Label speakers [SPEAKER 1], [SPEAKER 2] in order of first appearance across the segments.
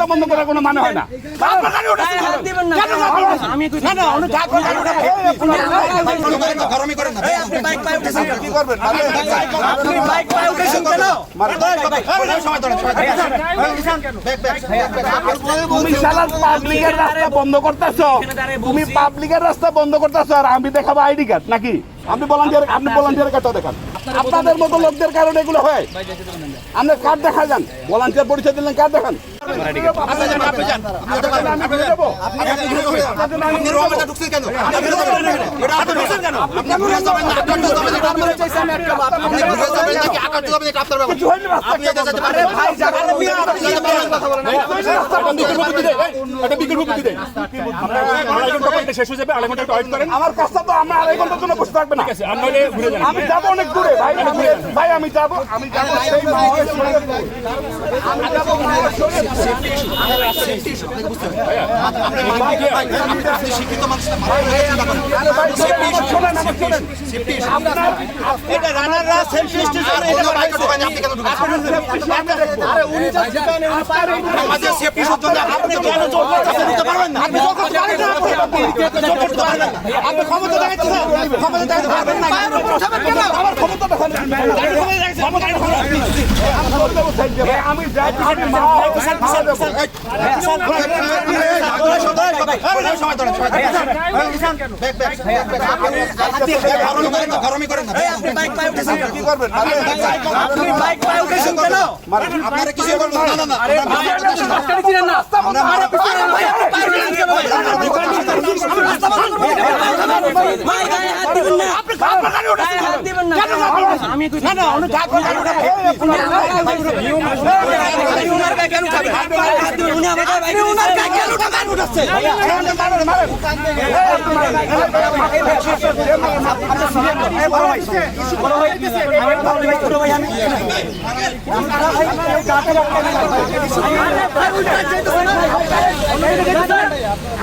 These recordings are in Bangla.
[SPEAKER 1] রাস্তা বন্ধ করার কোনো মানে হয় না। তুমি শালা পাবলিকের রাস্তা বন্ধ করতেছো, তুমি পাবলিকের রাস্তা বন্ধ করতেছো, আর আমি দেখাবো আইডি কার্ড নাকি? আপনি ভলান্টিয়ার কার্ডটা দেখান। আপনাদের মতো লোকদের কারণে এগুলো হয়। আপনার কার্ড দেখা যান, ভলান্টিয়ার পরিচয় দিলেন, কার্ড দেখান। আমার কাজটা তো আমরা আড়াই ঘন্টার জন্য বসে থাকবে না। আমি যাবো অনেক দূরে ভাই, ভাই আমি যাবো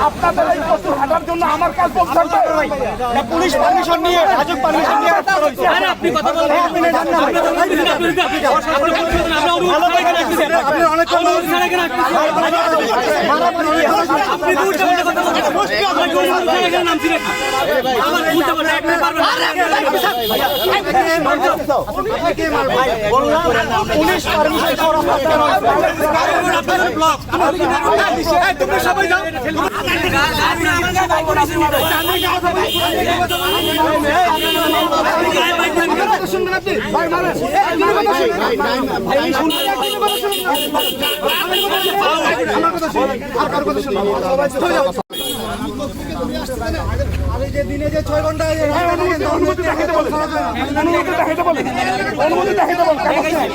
[SPEAKER 1] আপনাদের এই বস্তু হাঁটার জন্য আমার কাজ বলতে পুলিশ পারমিশন নিয়ে আপনি কথা বলবেন। দিনে যে 6 ঘন্টা অনুমতি দেখাতে বলে, অনুমতি দেখাতে বলে, অনুমতি দেখাতে বলে,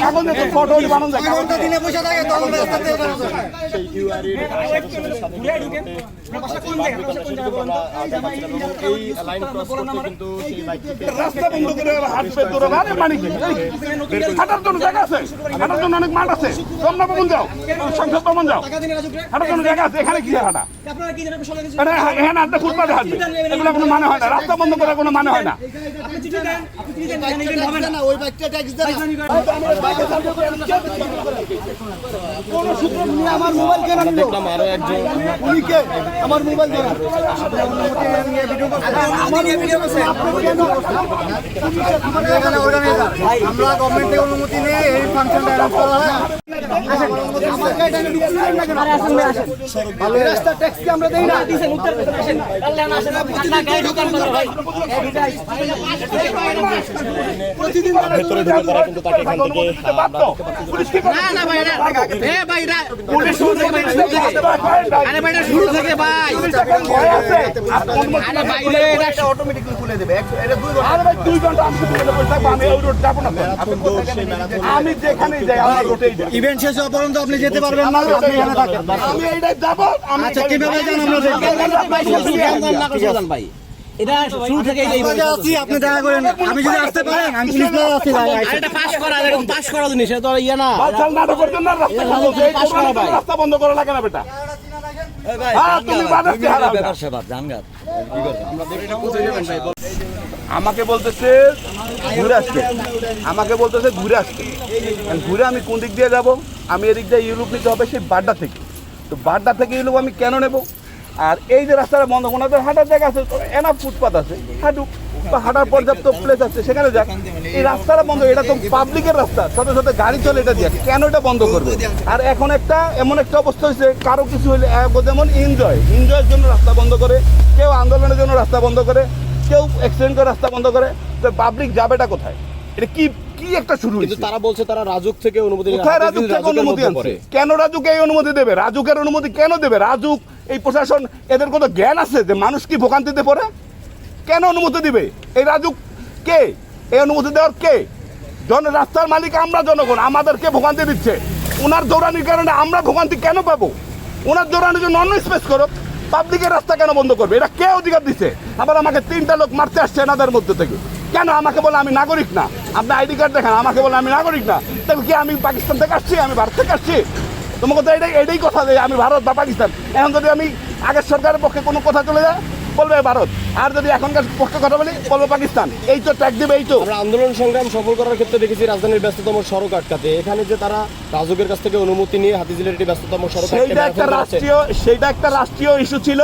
[SPEAKER 1] এখন যে ফটো বানানো যায়, ঘন্টা দিনে পয়সা থাকে তখন রাস্তা দিয়ে বানানো যায়। সেই ইউআরই রাস্তা বন্ধ করে হাঁটবে তোরা, আরে মানে কি হাঁটার জন্য জায়গা আছে, হাঁটার জন্য অনেক মাঠ আছে, রমনা ভবন যাও, সংসদ ভবন যাও, হাঁটার জন্য জায়গা আছে, এখানে কি হাঁটা? এখানে হাঁটতে ফুটপাতে হাঁটবে, এগুলো কোনো মানে হয় না। রাস্তা বন্ধ করার কোনো মানে হয় না। কোন সূত্র নিয়ে আমার মোবাইল কেন নিল? আরো একজন উনিকে আমার মোবাইল কেন? আমরা গভর্নমেন্ট থেকে অনুমতি নিয়ে এই ফাংশনটা অ্যারেঞ্জ করা হয়। রাস্তা ট্যাক্স কি আমরা দেই না? প্রতিদিন ভেতরে ঢুকে তারা কিন্তু তাকে এখান থেকে না না ভাই এ ভাই পুলিশ শুরু থেকে আরে ভাই শুরু থেকে ভাই আরে ভাই এটা অটোমেটিক্যালি খুলে দেবে। এটা 2 ঘন্টা, আরে ভাই 2 ঘন্টা আমি খুলে দেব, আমি ওই রোড যাব না। আমি যেখানেই যাই আমার রোডেই যাই। ইভেন্ট শেষ হওয়া পর্যন্ত আপনি যেতে পারবেন না, আপনি এখানে থাকেন। আমি এইটাই যাব। আচ্ছা কিভাবে যান আমরা দেখব ভাই? এটা শুরু থেকে এই আছি, আপনি দেখা করেন। আমি যদি আসতে পারেন আমি পুলিশ না আসতে যাই। এটা পাস করা, এরকম পাস করা জিনিস তো ইয়া না। বাচ্চা নাটক করতেন না, রাস্তা পাস করা ভাই, রাস্তা বন্ধ করা লাগে না বেটা। এই ভাই তুমি বাদাসি হারাও ব্যাপার সেবা জানগার কি করব আমরা দেখি এটা কোথায় যাবেন ভাই? আমাকে বলতেছে ঘুরে আসতে, আমাকে বলতেছে ঘুরে আসতে। ঘুরে আমি কোন দিক দিয়ে যাব? আমি এদিক দিয়ে ইউরোপ নিতে হবে, সেই বাড্ডা থেকে
[SPEAKER 2] তো বাড্ডা থেকে এই লোক আমি কেন নেব? আর এই যে রাস্তাটা বন্ধ, ওনাদের হাঁটার জায়গা আছে, এনাফ ফুটপাথ আছে, হাঁটুক বা হাঁটার পর্যাপ্ত প্লেস আছে, সেখানে যাক। এই রাস্তাটা বন্ধ, এটা তো পাবলিকের রাস্তা, সাথে সাথে গাড়ি চলে, এটা দিয়ে কেন এটা বন্ধ করবে? আর এখন এমন একটা অবস্থা হয়েছে, কারো কিছু হলে যেমন এনজয়ের জন্য রাস্তা বন্ধ করে, কেউ আন্দোলনের জন্য রাস্তা বন্ধ করে, কেউ অ্যাক্সিডেন্ট করে রাস্তা বন্ধ করে, তো পাবলিক যাবেটা কোথায়? এটা কি একটা শুরু হয়েছে?
[SPEAKER 1] তারা বলছে তারা রাজুক থেকে অনুমতি
[SPEAKER 2] কোথায় রাজুক থেকে অনুমতি আনছে? কেন রাজুকে এই অনুমতি দেবে? রাজুকের অনুমতি কেন দেবে? রাজুক, এই প্রশাসন, এদের কোনো জ্ঞান আছে যে মানুষ কি ভোগান্তিতে পড়ে? কেন অনুমতি দিবে? এই রাজুক কে? এই অনুমতি দেওয়ার কে? রাস্তার মালিক আমরা, জনগণ, আমাদেরকে ভোগান্তি দিচ্ছে। ওনার দৌড়ানির কারণে আমরা ভোগান্তি কেন পাবো? ওনার দৌড়ানির জন্য অন্য স্পেস করো, পাবলিকের রাস্তা কেন বন্ধ করবে? এটা কে অধিকার দিচ্ছে? আবার আমাকে 3টা লোক মারতে আসছে এনাদের মধ্যে থেকে। কেন আমাকে বলে আমি নাগরিক না? আপনি আইডি কার্ড দেখান, আমাকে বলে আমি নাগরিক না। তাহলে কি আমি পাকিস্তান থেকে আসছি? আমি ভারত থেকে আসছি? তোমাকে তো এটাই কথা যে আমি ভারত বা পাকিস্তান। এখন যদি আমি আগের সরকারের পক্ষে কোনো কথা চলে যায়, বলবে ভারত, আর যদি এখনকার পক্ষে কথা বলি, বলবে পাকিস্তান। এই তো ট্যাগ দিবে। এই তো
[SPEAKER 1] আমরা আন্দোলন সংগ্রাম সফল করার ক্ষেত্রে দেখেছি রাজধানীর ব্যস্ততম সড়ক আটকাতে, এখানে যে তারা রাজুকের কাছ থেকে অনুমতি নিয়ে হাতিঝিলের একটি ব্যস্ততম সড়ক,
[SPEAKER 2] সেইটা একটা রাষ্ট্রীয় ইস্যু ছিল।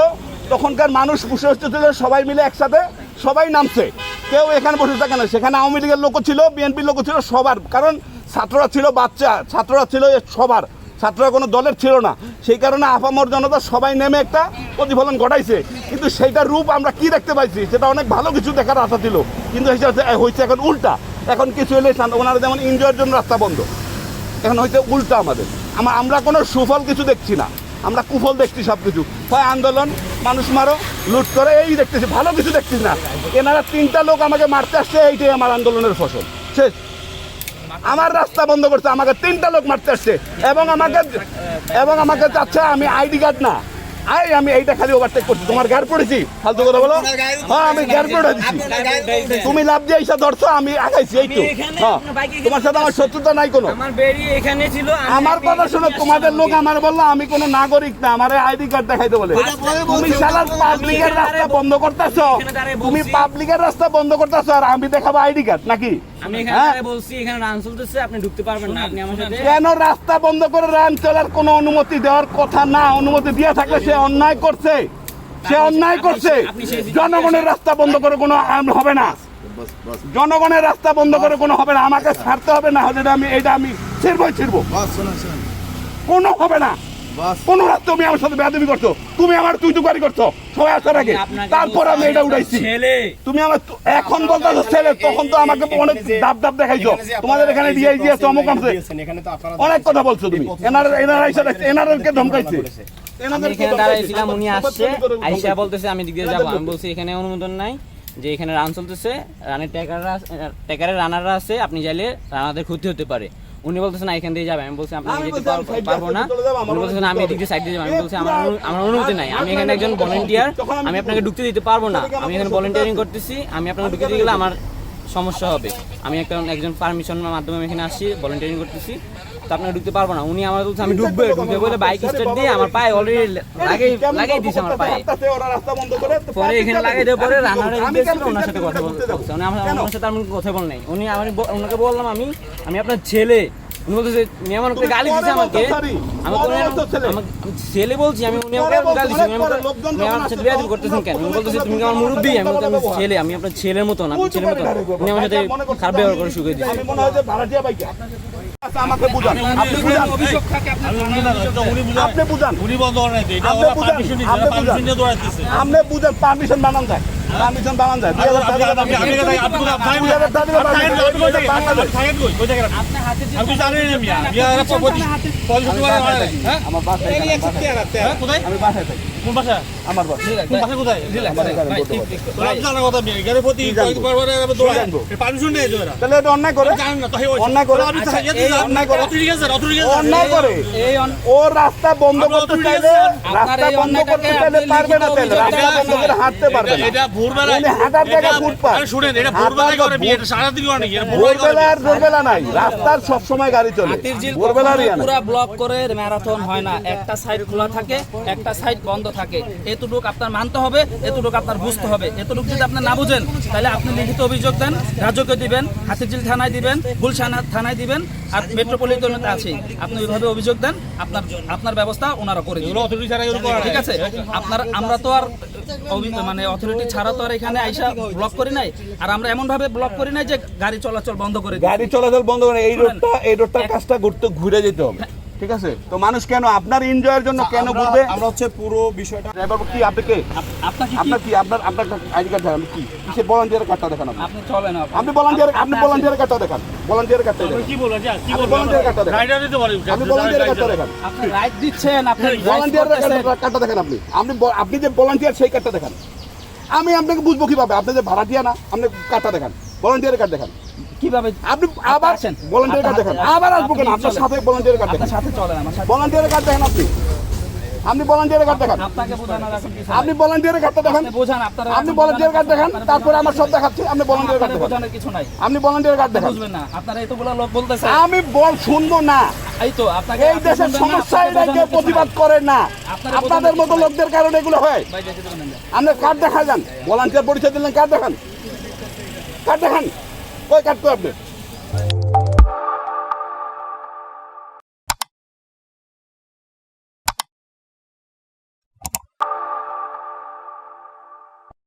[SPEAKER 2] তখনকার মানুষ বসে ছিল সবাই মিলে একসাথে, সবাই নামছে, কেউ এখানে বসে থাকে না। সেখানে আওয়ামী লীগের লোকও ছিল, বিএনপির লোকও ছিল, সবার, কারণ ছাত্ররা ছিল, ছাত্ররা ছিল সবার, ছাত্ররা কোনো দলের ছিল না। সেই কারণে আপামর জনতা সবাই নেমে একটা প্রতিফলন ঘটাইছে। কিন্তু সেইটার রূপ আমরা কি দেখতে পাইছি? সেটা অনেক ভালো কিছু দেখার আশা ছিল, কিন্তু হয়েছে এখন উল্টা। এখন কিছু হলে ওনারা যেমন এনজয়ের জন্য রাস্তা বন্ধ, এখন হয়েছে উল্টা। আমরা কোনো সুফল কিছু দেখছি না, আমরা কুফল দেখছি সব কিছু। হয় আন্দোলন, মানুষ মারো, লুট করে, এই দেখতেছি, ভালো কিছু দেখছি না। এনারা 3টা লোক আমাকে মারতে আসছে, এইটাই আমার আন্দোলনের ফসল। শেষ। আমার রাস্তা বন্ধ করছে, আমাকে 3টা লোক মারতে আসছে, এবং আমাকে চাচ্ছে আমি আইডি কার্ড না, আমি এইটা খালি ওভারটেক করছি। তোমার গাড়ি পড়েছি, ফালতু কথা বলো? হ্যাঁ, আমি গাড়ি পড়ে দিচ্ছি, তুমি লাভ দিয়ে এইসব ধরছো, আমি আগাইছি, এই তো। হ্যাঁ, তোমার সাথে আমার শত্রুতা নাই কোনো। আমার কথা শোনো, তোমাদের লোক আমার বললো আমি কোনো নাগরিক না, আমার আইডি কার্ড দেখাইতে বলে। তুমি শালা পাবলিকের রাস্তা বন্ধ করতেছো, তুমি পাবলিকের রাস্তা বন্ধ করতেছো, আর আমি দেখাবো আইডি কার্ড নাকি? কেন রাস্তা বন্ধ করে রান চলার কোনো অনুমতি দেওয়ার কথা না? অনুমতি দিয়ে থাকলে সে অন্যায় করছে, জনগণের রাস্তা বন্ধ করে কোনো হবে না, জনগণের রাস্তা বন্ধ করে কোনো হবে না। আমাকে ছাড়তে হবে, না হলে আমি ছিড়বো, কোনো হবে না। কোনো রাত তুমি আমার সাথে বেয়াদবি করছো, তুমি আমার তুই গাড়ি করছো সবাই আসার আগে, তারপর আমি এটা উঠাইছি। তুমি আমার এখন বলতেছো ছেলে, তখন তো আমাকে অনেক দাব দেখাইছো, তোমাদের এখানে দিয়েছো, অমুক আছে, অনেক কথা বলছো তুমি। এনারকে ধমকাইছে।
[SPEAKER 3] এখানে দাঁড়াইছিলাম, উনি আসছে, আইসা বলতেছে আমি দিক দিয়ে যাবো। আমি বলছি এখানে অনুমোদন নাই, যে এখানে রান চলতেছে, রানের ট্যাকারের রানাররা আছে, আপনি চাইলে রানারদের ক্ষতি হতে পারে। উনি বলতেছেন না এখান দিয়ে যাবে। আমি বলছি আপনি যেতে পারবো না। উনি বলতেছেন আমি এদিক দিয়ে সাইড দিয়ে যাবো। আমি বলছি আমার অনুমতি নাই, আমি এখানে একজন ভলেন্টিয়ার, আমি আপনাকে ঢুকতে দিতে পারবো না। আমি এখানে ভলেন্টিয়ারিং করতেছি, আমি আপনাকে ঢুকতে দিয়ে গেলে আমার সমস্যা হবে। আমি একজন পারমিশনের মাধ্যমে এখানে আসছি, ভলেন্টিয়ারিং করতেছি, তো আপনাকে ঢুকতে পারবো না। উনি আমার বলছে আমি ঢুকবে বলে বাইক স্টার্ট দিয়ে আমার পায়ে অলরেডি লাগাই দিয়েছে আমার পায়ে। পরে এখানে লাগাই দেওয়ার পরে রানারে ওনার সাথে কথা বলতে, আমার সাথে আমি কথা বল নাই। ওনাকে বললাম আমি আপনার ছেলে। উনি বলতেছে উনি আমার গালি দিচ্ছে আমাকে ছেলে বলছি আমি, উনি আমাকে গালি দিচ্ছে, আমার সাথে বেয়াদবি করতেছেন কেন? উনি বলতেছে তুমি আমার মুরব্বী। আমি বলতে আমি ছেলে, আমি আপনার ছেলের মতন, আমি ছেলের মতন। উনি আমার সাথে খারাপ ব্যবহার করে শুকিয়ে দিচ্ছে।
[SPEAKER 2] আমাকে বুঝান, আপনি বুঝান, আপনি বুঝান, আপনি বুঝান, পারমিশন বানান যায়, পারমিশন বানান যায়। অন্যায় করে, ও রাস্তা বন্ধ করতে চাইলে, রাস্তা বন্ধ করতে চাইলে পারবে না, রাস্তা বন্ধ করে হাঁটতে পারবে না। হাঁটার জায়গা ফুটপাথ, ভোরবেলা নাই, রাস্তার সবসময় গাড়ি চলে,
[SPEAKER 4] পুরো ব্লক করে ম্যারাথন হয় না, একটা সাইড খোলা থাকে, একটা সাইড বন্ধ থাকে। এতটুকু আপনার মানতে হবে, এতটুকু আপনার বুঝতে হবে। এতটুকু যদি আপনি না বুঝেন, তাহলে আপনি লিখিত অভিযোগ দেন, রাজুকে দিবেন, হাতিঝিল থানায় দিবেন, গুলশান থানায় দিবেন, আর মেট্রোপলিটনে আছে, আপনি ওইভাবে অভিযোগ দেন, আপনার ব্যবস্থা ওনারা করে দিবেন। ঠিক আছে, আমরা তো আর মানে অথরিটি ছাড়া তো আর এখানে আইসা ব্লক করি নাই, আর আমরা এমন ভাবে ব্লক করি নাই যে গাড়ি চলাচল বন্ধ করে দিই।
[SPEAKER 2] গাড়ি চলাচল বন্ধ করে এই রোডটার কাজটা ঘুরে যেতে হবে। ঠিক আছে, তো মানুষ কেন আপনার এনজয়ের জন্য কেন ঘুরবে?
[SPEAKER 5] আমরা হচ্ছে পুরো বিষয়টা
[SPEAKER 2] ড্রাইভার কি আপনি কে?
[SPEAKER 4] আপনাকে
[SPEAKER 2] আপনার কি আপনার আইডি কার্ড দেখান কি? কিসের ভলান্টিয়ারের কার্ডটা দেখান আপনি?
[SPEAKER 4] আপনি চলেন,
[SPEAKER 2] আপনি ভলান্টিয়ারের কার্ডটা দেখান। ভলান্টিয়ারের কার্ডটা দেখান।
[SPEAKER 1] কি বলেন যা কি
[SPEAKER 2] আপনি ভলান্টিয়ারের কার্ডটা দেখান। আপনি ভলান্টিয়ারের কার্ডটা দেখান।
[SPEAKER 4] আপনি রাইট দিচ্ছেন, আপনি
[SPEAKER 2] ভলান্টিয়ারের কার্ডটা দেখান। আপনি যে ভলান্টিয়ার সেই কার্ডটা দেখান। আমি আপনাকে বুঝবো কিভাবে? আপনি যে ভাড়াটিয়া না, আপনি কার্ডটা দেখান, ভলান্টিয়ারের কার্ড দেখান।
[SPEAKER 4] কিভাবে
[SPEAKER 2] আপনি আবার
[SPEAKER 4] আসেন?
[SPEAKER 2] ভলান্টিয়ারের কার্ড দেখান। আবার আসবো কেন? আপনার সাথে ভলান্টিয়ারের কার্ড দেখান।
[SPEAKER 4] আপনার সাথে চলেন, আমার সাথে।
[SPEAKER 2] ভলান্টিয়ারের কার্ড দেখান। আপনি ভলান্টিয়ারের কার্ড দেখান।
[SPEAKER 4] আপনাকে বোঝানোর এখন কিছু
[SPEAKER 2] আপনি ভলান্টিয়ারের কার্ডটা দেখান।
[SPEAKER 4] আপনি বোঝান, আপনারা
[SPEAKER 2] আপনি ভলান্টিয়ার কার্ড দেখান, তারপরে আমার সব দেখাচ্ছি। আপনি ভলান্টিয়ার কার্ড দেখান।
[SPEAKER 4] বোঝানোর কিছু নাই,
[SPEAKER 2] আপনি ভলান্টিয়ার কার্ড দেখান।
[SPEAKER 4] বুঝবেন না। আপনারা এতগুলো লোক বলতেছে,
[SPEAKER 2] আমি শুনবো না।
[SPEAKER 4] এই তো আপনাকে
[SPEAKER 2] এই দেশের সমস্যা এটা কেউ প্রতিবাদ করে না। আপনাদের মতো লোকদের কারণে এগুলো হয়। আপনার কার্ড দেখা যান, ভলান্টিয়ার পরিচয় দিলেন, কার্ড দেখান। কার্ড দেখান, কই কার্ড কই আপনি?